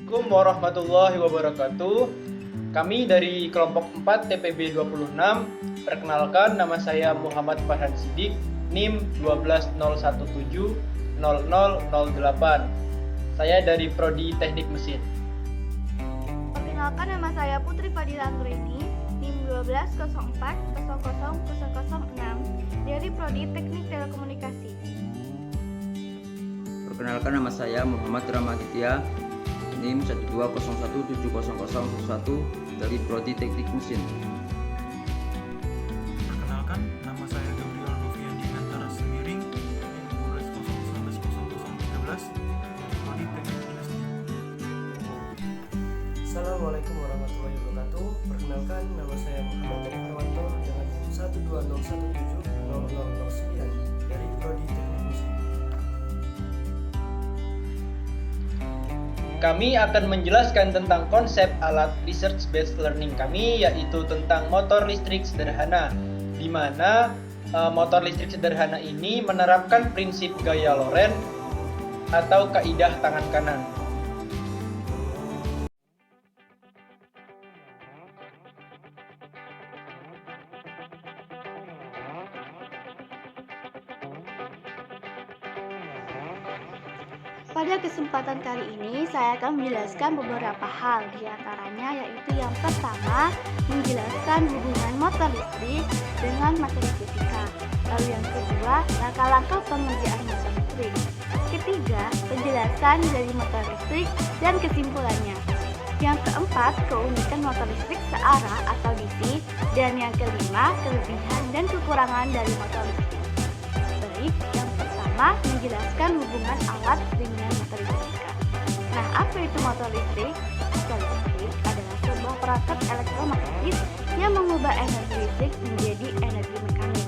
Assalamualaikum warahmatullahi wabarakatuh. Kami dari kelompok 4 TPB 26. Perkenalkan, nama saya Muhammad Farhan Sidik, NIM 120170008. Saya dari Prodi Teknik Mesin. Perkenalkan, nama saya Putri Fadila Anggreni, NIM 120400006 dari Prodi Teknik Telekomunikasi. Perkenalkan, nama saya Muhammad Ramaditya, NIM 120170001 dari Prodi Teknik Mesin. Perkenalkan, nama saya Gabriel Novian Dinantara Semiring, NIM 120110013 Prodi Teknik Industri. Assalamualaikum warahmatullahi wabarakatuh. Perkenalkan, nama saya Muhammad Eri Harwanto dengan NIM 120170009 dari Prodi Teknik Mesin. Kami akan menjelaskan tentang konsep alat research based learning kami, yaitu tentang motor listrik sederhana, di mana motor listrik sederhana ini menerapkan prinsip gaya Lorentz atau kaidah tangan kanan. Pada kesempatan kali ini, saya akan menjelaskan beberapa hal, diantaranya yaitu yang pertama, menjelaskan hubungan motor listrik dengan materi fisika. Lalu yang kedua, langkah-langkah pengerjaan motor listrik. Ketiga, penjelasan dari motor listrik dan kesimpulannya. Yang keempat, keunikan motor listrik searah atau DC. Dan yang kelima, kelebihan dan kekurangan dari motor listrik. Baik, yang pertama, menjelaskan hubungan alat dengan motor listrik. Nah, apa itu motor listrik? Motor listrik adalah sebuah perangkat elektromagnetis yang mengubah energi listrik menjadi energi mekanik.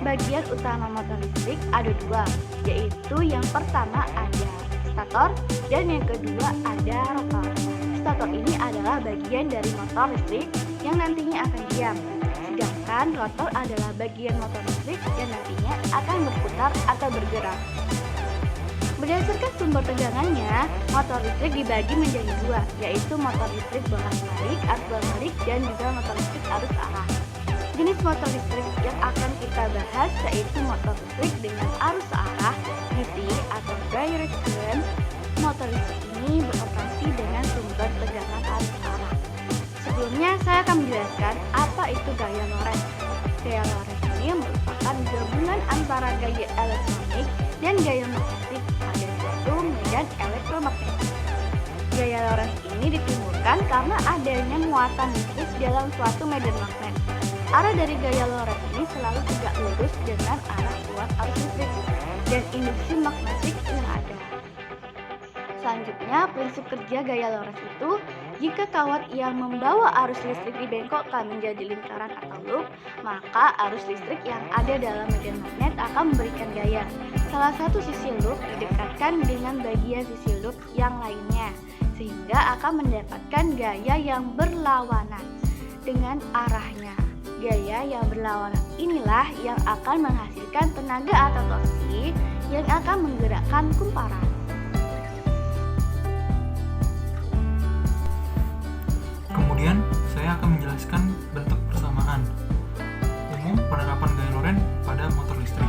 Bagian utama motor listrik ada dua, yaitu yang pertama ada stator dan yang kedua ada rotor. Stator ini adalah bagian dari motor listrik yang nantinya akan diam. Sedangkan rotor adalah bagian motor listrik yang nantinya akan berputar atau bergerak. Berdasarkan sumber tegangannya, motor listrik dibagi menjadi dua, yaitu motor listrik bolak-balik, arus balik, dan juga motor listrik arus arah. Jenis motor listrik yang akan kita bahas yaitu motor listrik dengan arus arah DC atau direct current. Motor listrik ini beroperasi dengan sumber tegangan arus arah. Sebelumnya, saya akan menjelaskan apa itu gaya Lorentz. Gaya Lorentz ini merupakan gabungan antara gaya elektronik dan gaya magnetik pada suatu medan elektromagnetik. Gaya Lorentz ini ditimbulkan karena adanya muatan listrik dalam suatu medan magnet. Arah dari gaya Lorentz ini selalu tegak lurus dengan arah keluar arus listrik dan induksi magnetik yang ada. Selanjutnya, prinsip kerja gaya Lorentz itu, jika kawat yang membawa arus listrik dibengkokkan menjadi lingkaran atau loop, maka arus listrik yang ada dalam medan magnet akan memberikan gaya. Salah satu sisi loop didekatkan dengan bagian sisi loop yang lainnya, sehingga akan mendapatkan gaya yang berlawanan dengan arahnya. Gaya yang berlawanan inilah yang akan menghasilkan tenaga atau torsi yang akan menggerakkan kumparan. Kemudian, saya akan menjelaskan bentuk persamaan umum penerapan gaya Lorentz pada motor listrik.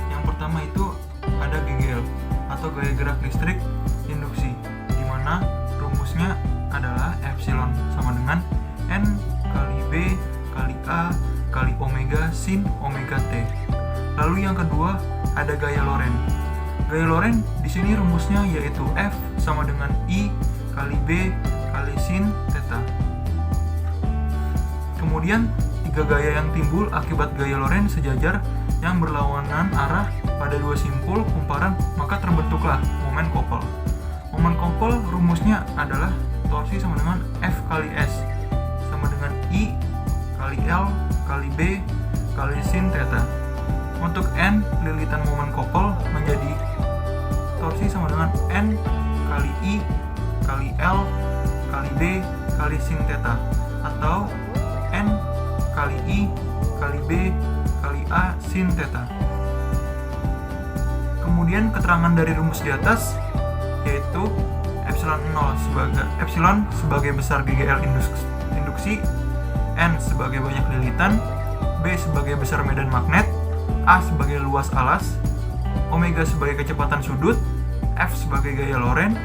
Yang pertama itu ada GGL atau gaya gerak listrik induksi, di mana rumusnya adalah epsilon sama dengan N kali B kali A kali omega sin omega T. Lalu yang kedua ada gaya Lorentz. Gaya Lorentz di sini rumusnya yaitu F sama dengan I kali B kali sin theta. Kemudian tiga gaya yang timbul akibat gaya Lorentz sejajar yang berlawanan arah pada dua simpul kumparan, maka terbentuklah momen kopel. Momen kopel rumusnya adalah torsi sama dengan F kali S sama dengan I kali L kali B kali sin theta. Untuk N, lilitan momen kopel menjadi torsi sama dengan N kali I kali L kali B kali sin theta, atau N kali I kali B kali A sin theta. Kemudian keterangan dari rumus di atas yaitu epsilon sebagai besar GGL induksi, N sebagai banyak lilitan, B sebagai besar medan magnet, A sebagai luas alas, omega sebagai kecepatan sudut, F sebagai gaya Lorentz,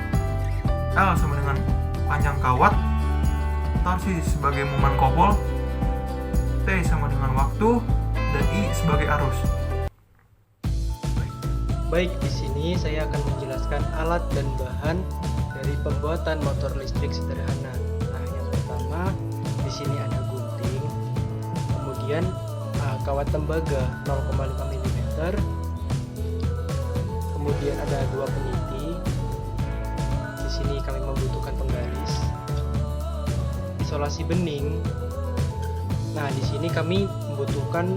L sama dengan panjang kawat, torsi sebagai momen kopol, T sama dengan waktu, dan I sebagai arus. Baik, di sini saya akan menjelaskan alat dan bahan dari pembuatan motor listrik sederhana. Nah, yang pertama di sini ada gunting, kemudian kawat tembaga 0,5 mm, kemudian ada 2 peniti. Di sini kami membutuhkan penggaris, isolasi bening. Nah, di sini kami membutuhkan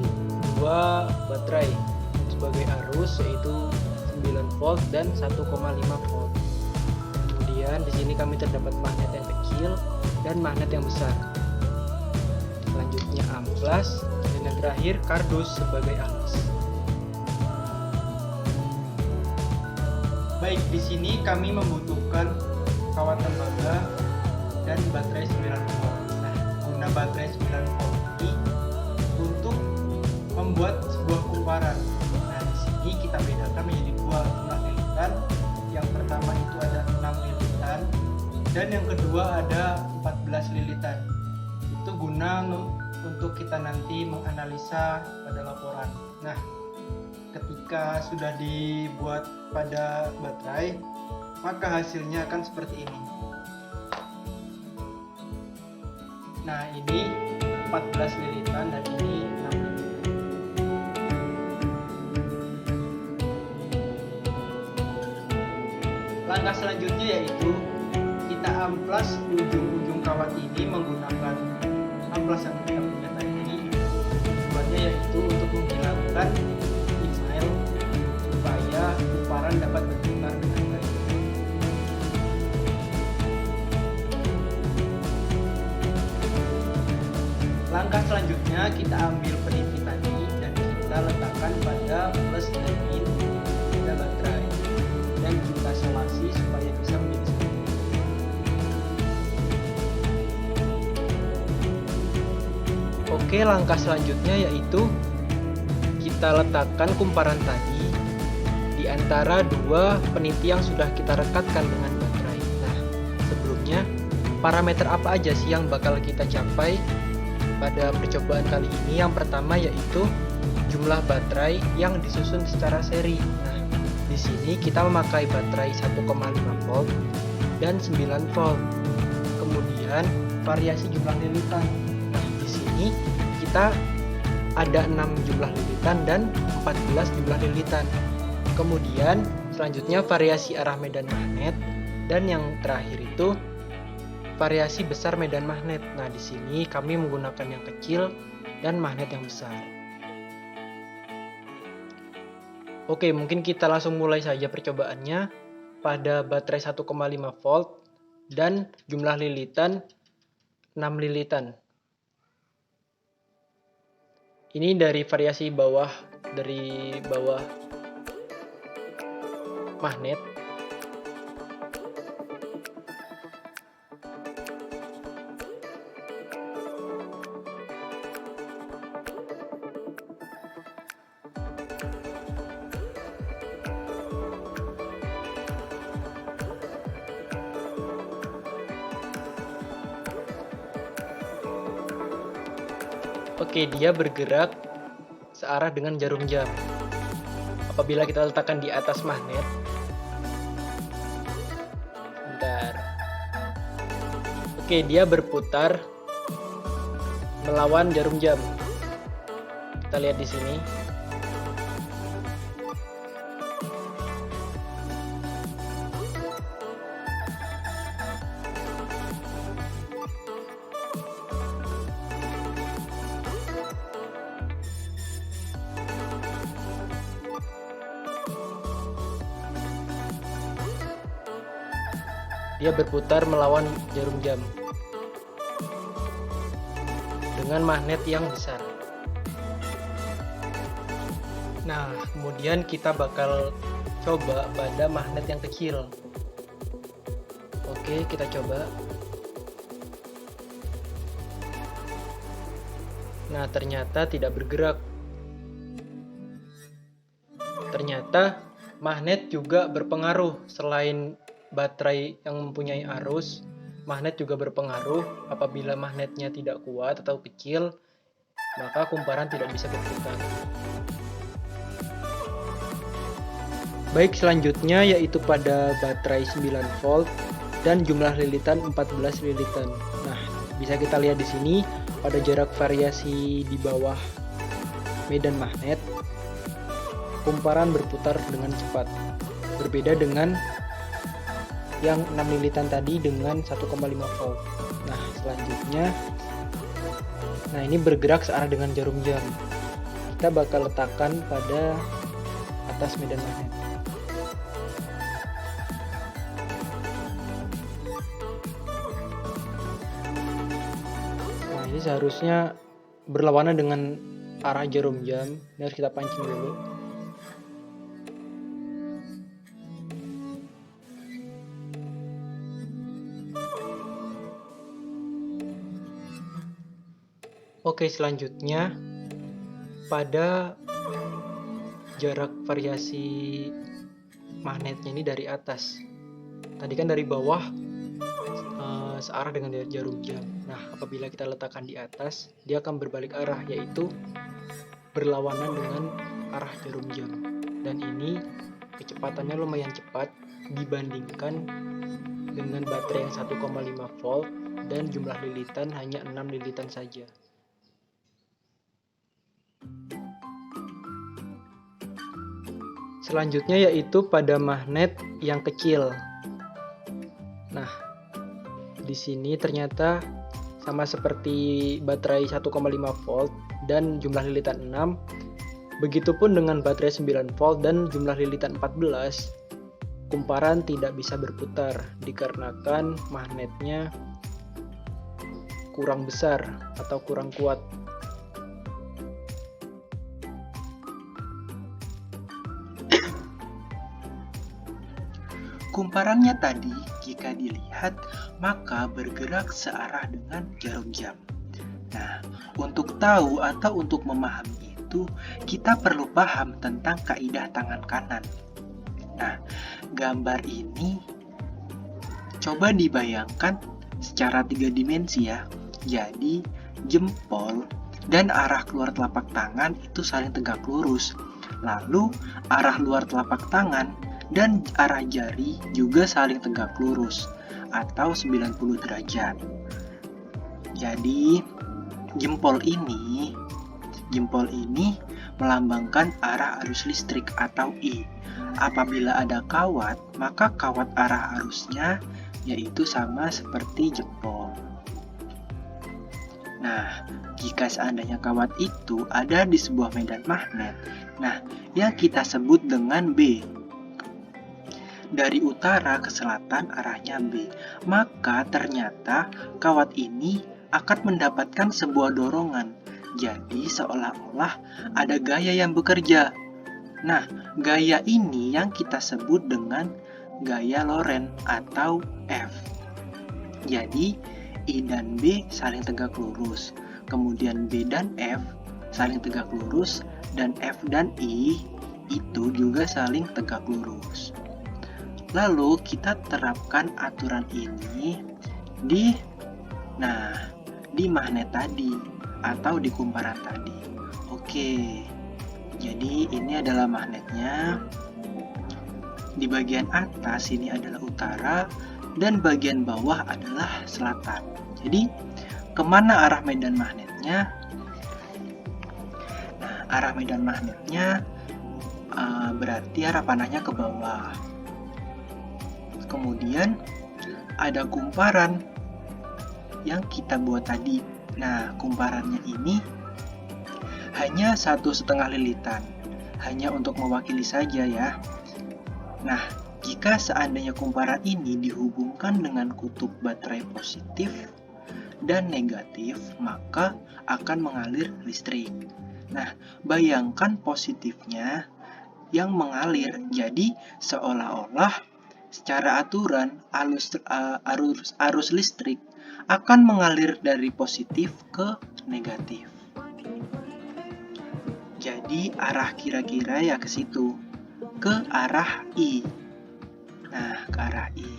2 baterai sebagai arus, yaitu 9 volt dan 1,5 volt. Kemudian di sini kami terdapat magnet yang kecil dan magnet yang besar. Selanjutnya amplas, dan yang terakhir kardus sebagai alas. Baik, di sini kami membutuhkan kawat tembaga dan baterai 9 volt. Nah, guna baterai 9 volt ini untuk membuat sebuah kumparan. Nah, di sini kita bedakan menjadi 2 jumlah lilitan. Yang pertama itu ada 6 lilitan dan yang kedua ada 14 lilitan. Itu guna untuk kita nanti menganalisa pada laporan. Nah, ketika sudah dibuat pada baterai, maka hasilnya akan seperti ini. Nah, ini 14 lilitan dan ini 6 lilitan. Langkah selanjutnya yaitu kita amplas ujung-ujung kawat ini menggunakan amplas yang kita punya tadi. Tujuannya yaitu untuk menghilangkan infill supaya kumparan dapat berputar dengan baik. Langkah selanjutnya kita ambil peniti tadi dan kita letakkan pada plus dan min pada baterai dan kita selasi supaya bisa menjadi seperti ini. Oke, langkah selanjutnya yaitu kita letakkan kumparan tadi di antara 2 peniti yang sudah kita rekatkan dengan baterai. Nah, sebelumnya parameter apa aja sih yang bakal kita capai pada percobaan kali ini? Yang pertama yaitu jumlah baterai yang disusun secara seri. Nah, di sini kita memakai baterai 1,5 volt dan 9 volt. Kemudian variasi jumlah lilitan. Nah, di sini kita ada 6 jumlah lilitan dan 14 jumlah lilitan. Kemudian selanjutnya variasi arah medan magnet dan yang terakhir itu variasi besar medan magnet. Nah, di sini kami menggunakan yang kecil dan magnet yang besar. Oke, mungkin kita langsung mulai saja percobaannya pada baterai 1,5 volt dan jumlah lilitan 6 lilitan. Ini dari variasi bawah magnet. Oke, dia bergerak searah dengan jarum jam. Apabila kita letakkan di atas magnet, bentar. Oke, dia berputar melawan jarum jam. Kita lihat di sini. Dia berputar melawan jarum jam dengan magnet yang besar. Nah, kemudian kita bakal coba pada magnet yang kecil. Oke, kita coba. Nah, ternyata tidak bergerak. Ternyata magnet juga berpengaruh. Selain baterai yang mempunyai arus, magnet juga berpengaruh. Apabila magnetnya tidak kuat atau kecil, maka kumparan tidak bisa berputar. Baik, selanjutnya yaitu pada baterai 9 volt dan jumlah lilitan 14 lilitan. Nah, bisa kita lihat di sini pada jarak variasi di bawah medan magnet, kumparan berputar dengan cepat. Berbeda dengan yang 6 lilitan tadi dengan 1,5 volt. Nah, selanjutnya, nah ini bergerak searah dengan jarum jam. Kita bakal letakkan pada atas medan magnet. Nah, ini seharusnya berlawanan dengan arah jarum jam. Ini harus kita pancing dulu. Oke, selanjutnya pada jarak variasi magnetnya ini dari atas. Tadi kan dari bawah searah dengan jarum jam. Nah, apabila kita letakkan di atas, dia akan berbalik arah, yaitu berlawanan dengan arah jarum jam. Dan ini kecepatannya lumayan cepat dibandingkan dengan baterai yang 1,5 volt dan jumlah lilitan hanya 6 lilitan saja. Selanjutnya yaitu pada magnet yang kecil. Nah, di sini ternyata sama seperti baterai 1,5 volt dan jumlah lilitan 6. Begitupun dengan baterai 9 volt dan jumlah lilitan 14. Kumparan tidak bisa berputar dikarenakan magnetnya kurang besar atau kurang kuat. Kumparannya tadi, jika dilihat, maka bergerak searah dengan jarum jam. Nah, untuk tahu atau untuk memahami itu, kita perlu paham tentang kaidah tangan kanan. Nah, gambar ini coba dibayangkan secara 3 dimensi ya. Jadi, jempol dan arah keluar telapak tangan itu saling tegak lurus. Lalu, arah luar telapak tangan dan arah jari juga saling tegak lurus atau 90 derajat. Jadi jempol ini melambangkan arah arus listrik atau I. Apabila ada kawat, maka kawat arah arusnya yaitu sama seperti jempol. Nah, jika seandainya kawat itu ada di sebuah medan magnet, nah yang kita sebut dengan B. Dari utara ke selatan arahnya B, maka ternyata kawat ini akan mendapatkan sebuah dorongan. Jadi seolah-olah ada gaya yang bekerja. Nah, gaya ini yang kita sebut dengan gaya Lorentz atau F. Jadi I dan B saling tegak lurus, kemudian B dan F saling tegak lurus, dan F dan I itu juga saling tegak lurus. Lalu kita terapkan aturan ini di magnet tadi atau di kumparan tadi. Oke. Jadi ini adalah magnetnya. Di bagian atas ini adalah utara dan bagian bawah adalah selatan. Jadi kemana arah medan magnetnya? Nah, arah medan magnetnya berarti arah panahnya ke bawah. Kemudian ada kumparan yang kita buat tadi. Nah, kumparannya ini hanya 1,5 lilitan, hanya untuk mewakili saja ya. Nah, jika seandainya kumparan ini dihubungkan dengan kutub baterai positif dan negatif, maka akan mengalir listrik. Nah, bayangkan positifnya yang mengalir, jadi seolah-olah Secara aturan, arus listrik akan mengalir dari positif ke negatif. Jadi arah kira-kira ya ke situ, ke arah I. Nah, ke arah I.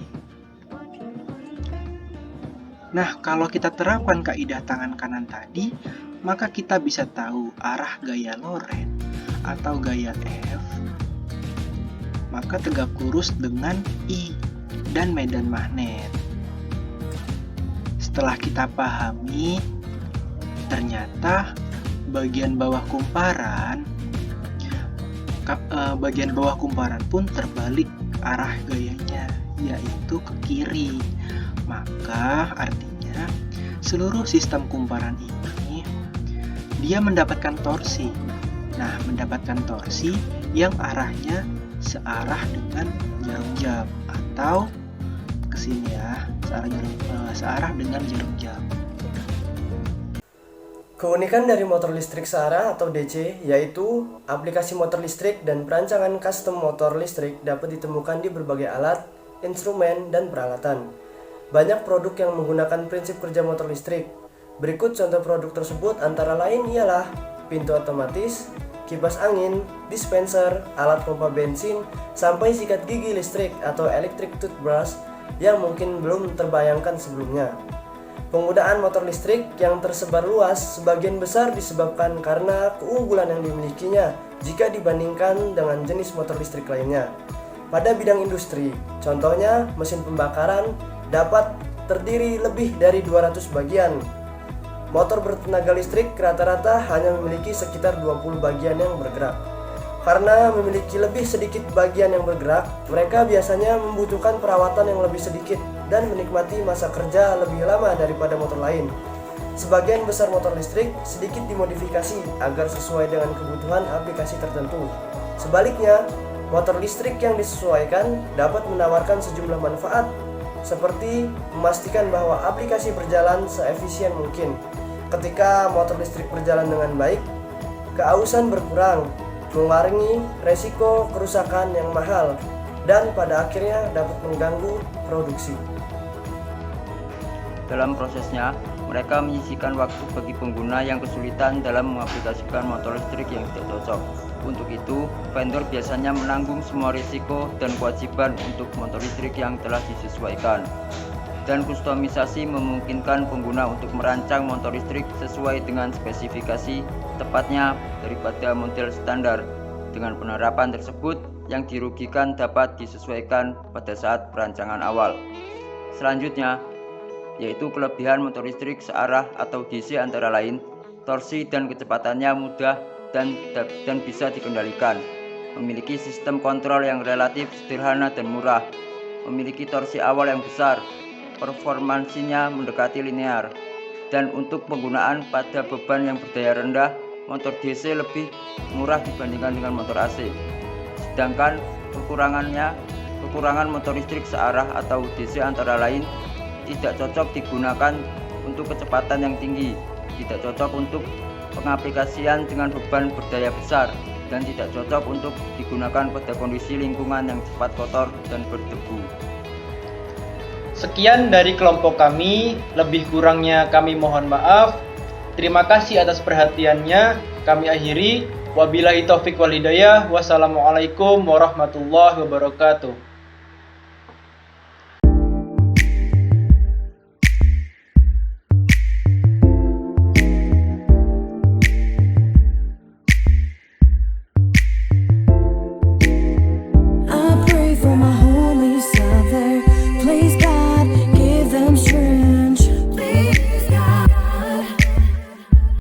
Nah, kalau kita terapkan kaidah tangan kanan tadi, maka kita bisa tahu arah gaya Lorentz atau gaya F, maka tegak lurus dengan I dan medan magnet. Setelah kita pahami, ternyata bagian bawah kumparan pun terbalik arah gayanya, yaitu ke kiri. Maka artinya seluruh sistem kumparan ini dia mendapatkan torsi. Nah, mendapatkan torsi yang arahnya searah dengan jarum jam, atau kesini ya, searah dengan jarum jam. Keunikan dari motor listrik searah atau DC yaitu aplikasi motor listrik dan perancangan custom motor listrik dapat ditemukan di berbagai alat, instrumen, dan peralatan. Banyak produk yang menggunakan prinsip kerja motor listrik. Berikut contoh produk tersebut antara lain ialah pintu otomatis, kipas angin, dispenser, alat pompa bensin, sampai sikat gigi listrik atau electric toothbrush yang mungkin belum terbayangkan sebelumnya. Penggunaan motor listrik yang tersebar luas sebagian besar disebabkan karena keunggulan yang dimilikinya jika dibandingkan dengan jenis motor listrik lainnya. Pada bidang industri, contohnya mesin pembakaran dapat terdiri lebih dari 200 bagian. Motor bertenaga listrik rata-rata hanya memiliki sekitar 20 bagian yang bergerak. Karena memiliki lebih sedikit bagian yang bergerak, mereka biasanya membutuhkan perawatan yang lebih sedikit dan menikmati masa kerja lebih lama daripada motor lain. Sebagian besar motor listrik sedikit dimodifikasi agar sesuai dengan kebutuhan aplikasi tertentu. Sebaliknya, motor listrik yang disesuaikan dapat menawarkan sejumlah manfaat, seperti memastikan bahwa aplikasi berjalan seefisien mungkin. Ketika motor listrik berjalan dengan baik, keausan berkurang, mengurangi resiko kerusakan yang mahal, dan pada akhirnya dapat mengganggu produksi. Dalam prosesnya, mereka menyisihkan waktu bagi pengguna yang kesulitan dalam mengaplikasikan motor listrik yang tidak cocok. Untuk itu, vendor biasanya menanggung semua risiko dan kewajiban untuk motor listrik yang telah disesuaikan. Dan kustomisasi memungkinkan pengguna untuk merancang motor listrik sesuai dengan spesifikasi tepatnya daripada model standar. Dengan penerapan tersebut, yang dirugikan dapat disesuaikan pada saat perancangan awal. Selanjutnya, yaitu kelebihan motor listrik searah atau DC antara lain, torsi dan kecepatannya mudah dan bisa dikendalikan, memiliki sistem kontrol yang relatif sederhana dan murah, memiliki torsi awal yang besar, performansinya mendekati linear, dan untuk penggunaan pada beban yang berdaya rendah, motor DC lebih murah dibandingkan dengan motor AC. Sedangkan kekurangan motor listrik searah atau DC antara lain tidak cocok digunakan untuk kecepatan yang tinggi, tidak cocok untuk pengaplikasian dengan beban berdaya besar, dan tidak cocok untuk digunakan pada kondisi lingkungan yang cepat kotor dan berdebu. Sekian dari kelompok kami, lebih kurangnya kami mohon maaf. Terima kasih atas perhatiannya. Kami akhiri. Wabillahi taufiq wal hidayah. Wassalamualaikum warahmatullahi wabarakatuh.